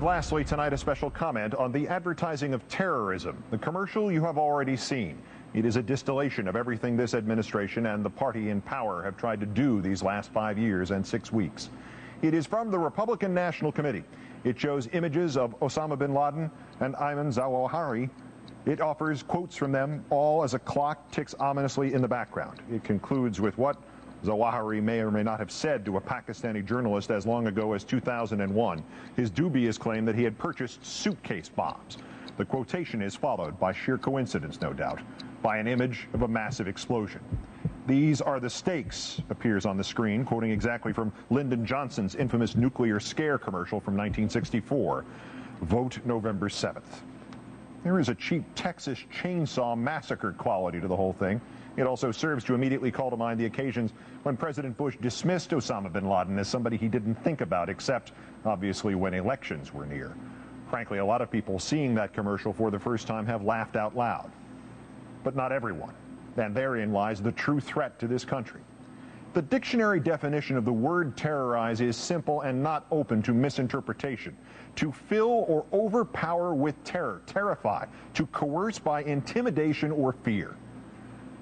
Lastly, tonight, a special comment on the advertising of terrorism. The commercial you have already seen. It is a distillation of everything this administration and the party in power have tried to do these last 5 years and 6 weeks. It is from the Republican National Committee. It shows images of Osama bin Laden and Ayman Zawahiri. It offers quotes from them, all as a clock ticks ominously in the background. It concludes with what Zawahiri may or may not have said to a Pakistani journalist as long ago as 2001, his dubious claim that he had purchased suitcase bombs. The quotation is followed, by sheer coincidence no doubt, by an image of a massive explosion. These are the stakes, appears on the screen, quoting exactly from Lyndon Johnson's infamous nuclear scare commercial from 1964. Vote November 7th. There is a cheap Texas chainsaw massacre quality to the whole thing. It also serves to immediately call to mind the occasions when President Bush dismissed Osama bin Laden as somebody he didn't think about, except, obviously, when elections were near. Frankly, a lot of people seeing that commercial for the first time have laughed out loud. But not everyone. And therein lies the true threat to this country. The dictionary definition of the word terrorize is simple and not open to misinterpretation. To fill or overpower with terror, terrify, to coerce by intimidation or fear.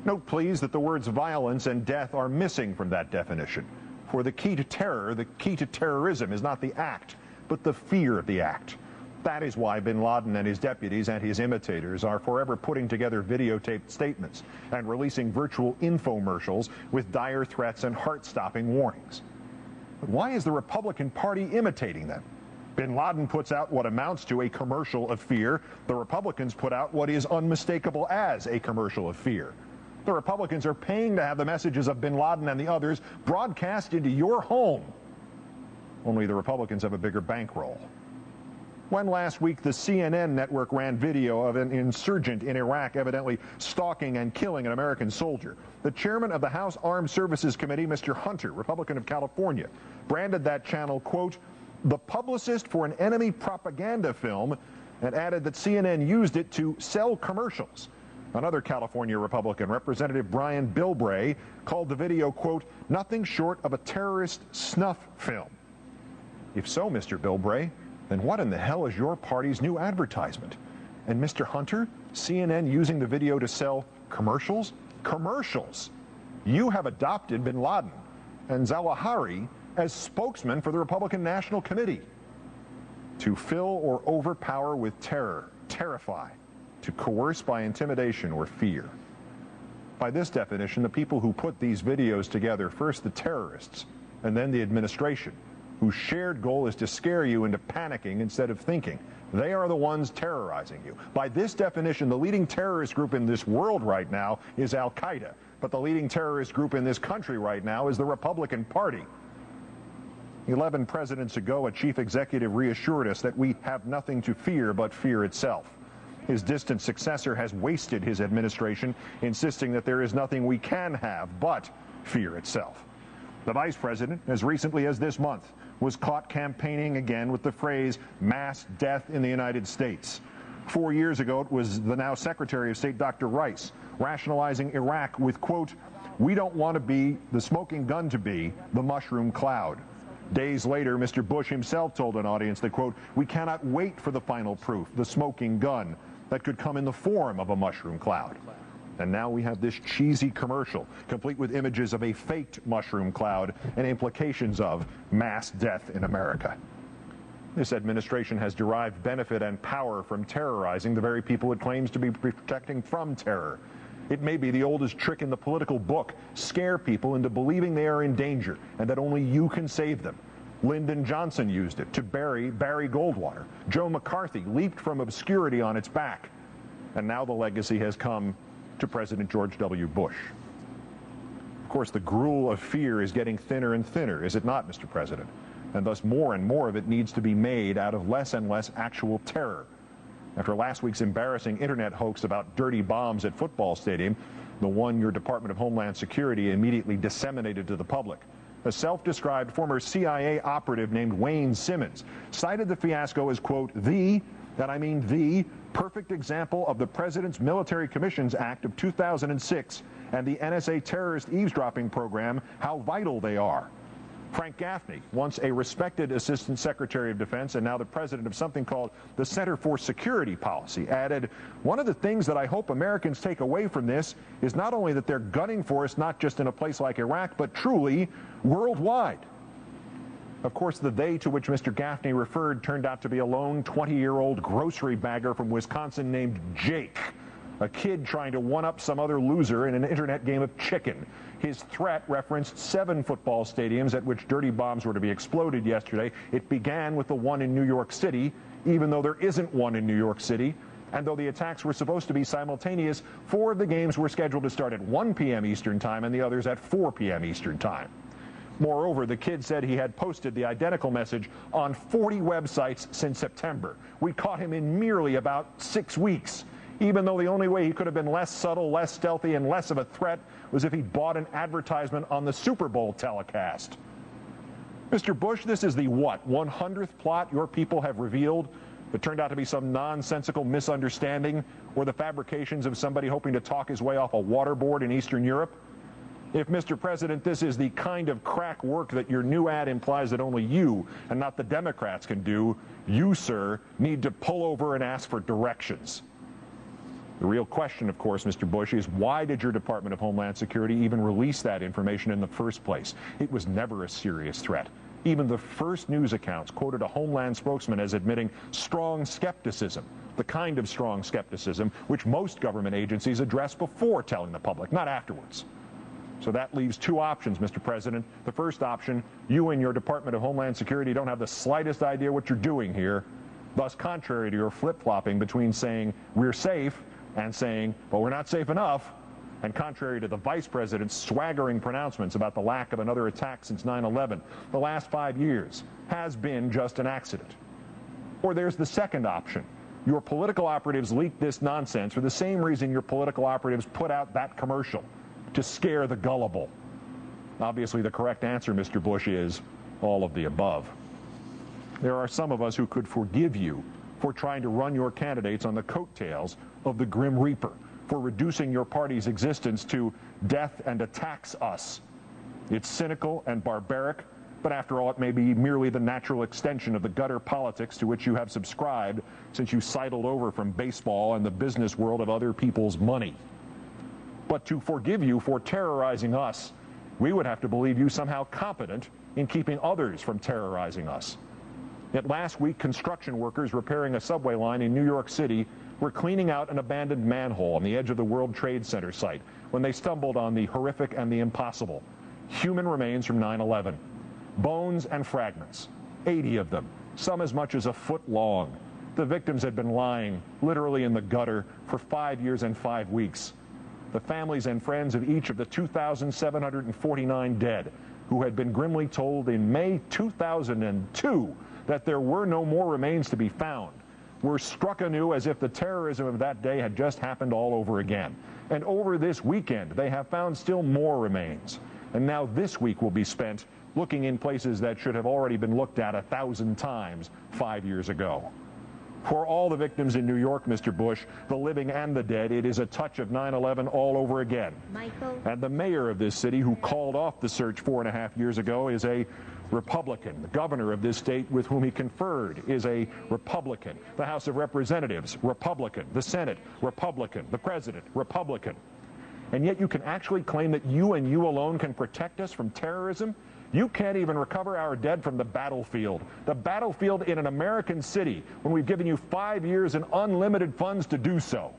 Note, please, that the words violence and death are missing from that definition. For the key to terror, the key to terrorism is not the act, but the fear of the act. That is why bin Laden and his deputies and his imitators are forever putting together videotaped statements and releasing virtual infomercials with dire threats and heart-stopping warnings. But why is the Republican Party imitating them? Bin Laden puts out what amounts to a commercial of fear. The Republicans put out what is unmistakable as a commercial of fear. The Republicans are paying to have the messages of bin Laden and the others broadcast into your home. Only the Republicans have a bigger bankroll. When last week the CNN network ran video of an insurgent in Iraq evidently stalking and killing an American soldier, the chairman of the House Armed Services Committee, Mr. Hunter, Republican of California, branded that channel, quote, the publicist for an enemy propaganda film, and added that CNN used it to sell commercials. Another California Republican, Representative Brian Bilbray, called the video, quote, nothing short of a terrorist snuff film. If so, Mr. Bilbray, then what in the hell is your party's new advertisement? And Mr. Hunter, CNN using the video to sell commercials? Commercials! You have adopted bin Laden and Zawahiri as spokesman for the Republican National Committee. To fill or overpower with terror, terrify, to coerce by intimidation or fear. By this definition, the people who put these videos together, first the terrorists, and then the administration, whose shared goal is to scare you into panicking instead of thinking. They are the ones terrorizing you. By this definition, the leading terrorist group in this world right now is Al-Qaeda, but the leading terrorist group in this country right now is the Republican Party. 11 presidents ago, a chief executive reassured us that we have nothing to fear but fear itself. His distant successor has wasted his administration, insisting that there is nothing we can have but fear itself. The vice president, as recently as this month, was caught campaigning again with the phrase mass death in the United States. 4 years ago, it was the now Secretary of State, Dr. Rice, rationalizing Iraq with, quote, we don't want to be the smoking gun to be the mushroom cloud. Days later, Mr. Bush himself told an audience that, quote, we cannot wait for the final proof, the smoking gun, that could come in the form of a mushroom cloud. And now we have this cheesy commercial, complete with images of a faked mushroom cloud and implications of mass death in America. This administration has derived benefit and power from terrorizing the very people it claims to be protecting from terror. It may be the oldest trick in the political book, scare people into believing they are in danger and that only you can save them. Lyndon Johnson used it to bury Barry Goldwater. Joe McCarthy leaped from obscurity on its back. And now the legacy has come to President George W. Bush. Of course, the gruel of fear is getting thinner and thinner, is it not, Mr. President? And thus more and more of it needs to be made out of less and less actual terror. After last week's embarrassing internet hoax about dirty bombs at football stadium, the one your Department of Homeland Security immediately disseminated to the public, a self-described former CIA operative named Wayne Simmons cited the fiasco as, quote, the perfect example of the President's Military Commissions Act of 2006 and the NSA terrorist eavesdropping program, how vital they are. Frank Gaffney, once a respected Assistant Secretary of Defense and now the president of something called the Center for Security Policy, added, "One of the things that I hope Americans take away from this is not only that they're gunning for us not just in a place like Iraq, but truly worldwide." Of course, the they to which Mr. Gaffney referred turned out to be a lone 20-year-old grocery bagger from Wisconsin named Jake, a kid trying to one-up some other loser in an internet game of chicken. His threat referenced 7 football stadiums at which dirty bombs were to be exploded yesterday. It began with the one in New York City, even though there isn't one in New York City. And though the attacks were supposed to be simultaneous, 4 of the games were scheduled to start at 1 p.m. Eastern Time and the others at 4 p.m. Eastern Time. Moreover, the kid said he had posted the identical message on 40 websites since September. We caught him in merely about 6 weeks, even though the only way he could have been less subtle, less stealthy, and less of a threat was if he'd bought an advertisement on the Super Bowl telecast. Mr. Bush, this is the what, 100th plot your people have revealed that turned out to be some nonsensical misunderstanding or the fabrications of somebody hoping to talk his way off a waterboard in Eastern Europe? If, Mr. President, this is the kind of crack work that your new ad implies that only you and not the Democrats can do, you, sir, need to pull over and ask for directions. The real question, of course, Mr. Bush, is why did your Department of Homeland Security even release that information in the first place? It was never a serious threat. Even the first news accounts quoted a Homeland spokesman as admitting strong skepticism, the kind of strong skepticism which most government agencies address before telling the public, not afterwards. So that leaves 2 options, Mr. President. The first option, you and your Department of Homeland Security don't have the slightest idea what you're doing here, thus contrary to your flip-flopping between saying we're safe and saying, but we're not safe enough, and contrary to the Vice President's swaggering pronouncements about the lack of another attack since 9/11, the last 5 years has been just an accident. Or there's the second option. Your political operatives leaked this nonsense for the same reason your political operatives put out that commercial, to scare the gullible. Obviously, the correct answer, Mr. Bush, is all of the above. There are some of us who could forgive you for trying to run your candidates on the coattails of the Grim Reaper, for reducing your party's existence to death and attacks us. It's cynical and barbaric, but after all, it may be merely the natural extension of the gutter politics to which you have subscribed since you sidled over from baseball and the business world of other people's money. But to forgive you for terrorizing us, we would have to believe you somehow competent in keeping others from terrorizing us. Yet last week, construction workers repairing a subway line in New York City were cleaning out an abandoned manhole on the edge of the World Trade Center site when they stumbled on the horrific and the impossible. Human remains from 9/11. Bones and fragments, 80 of them, some as much as a foot long. The victims had been lying literally in the gutter for 5 years and 5 weeks. The families and friends of each of the 2,749 dead, who had been grimly told in May 2002 that there were no more remains to be found, were struck anew as if the terrorism of that day had just happened all over again. And over this weekend, they have found still more remains. And now this week will be spent looking in places that should have already been looked at 1,000 times 5 years ago. For all the victims in New York, Mr. Bush, the living and the dead, it is a touch of 9/11 all over again. Michael. And the mayor of this city, who called off the search 4.5 years ago, is a Republican. The governor of this state with whom he conferred is a Republican. The House of Representatives, Republican. The Senate, Republican. The President, Republican. And yet you can actually claim that you and you alone can protect us from terrorism? You can't even recover our dead from the battlefield in an American city, when we've given you 5 years and unlimited funds to do so.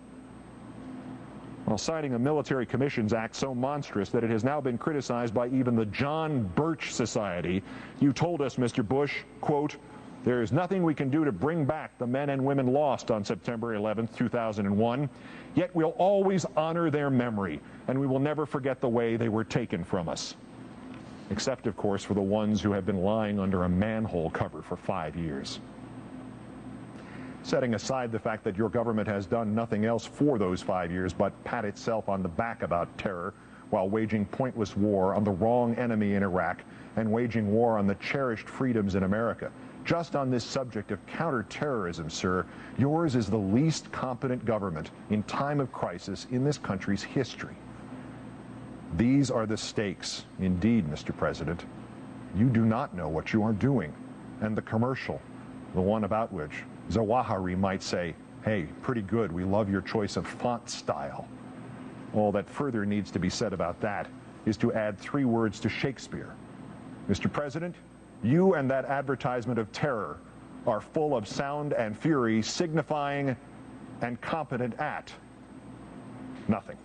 While citing a Military Commissions Act so monstrous that it has now been criticized by even the John Birch Society, you told us, Mr. Bush, quote, "There is nothing we can do to bring back the men and women lost on September 11th, 2001, yet we'll always honor their memory, and we will never forget the way they were taken from us." Except, of course, for the ones who have been lying under a manhole cover for 5 years. Setting aside the fact that your government has done nothing else for those 5 years but pat itself on the back about terror while waging pointless war on the wrong enemy in Iraq and waging war on the cherished freedoms in America. Just on this subject of counterterrorism, sir, yours is the least competent government in time of crisis in this country's history. These are the stakes, indeed, Mr. President. You do not know what you are doing. And the commercial, the one about which Zawahiri might say, hey, pretty good, we love your choice of font style. All that further needs to be said about that is to add 3 words to Shakespeare. Mr. President, you and that advertisement of terror are full of sound and fury, signifying and competent at nothing.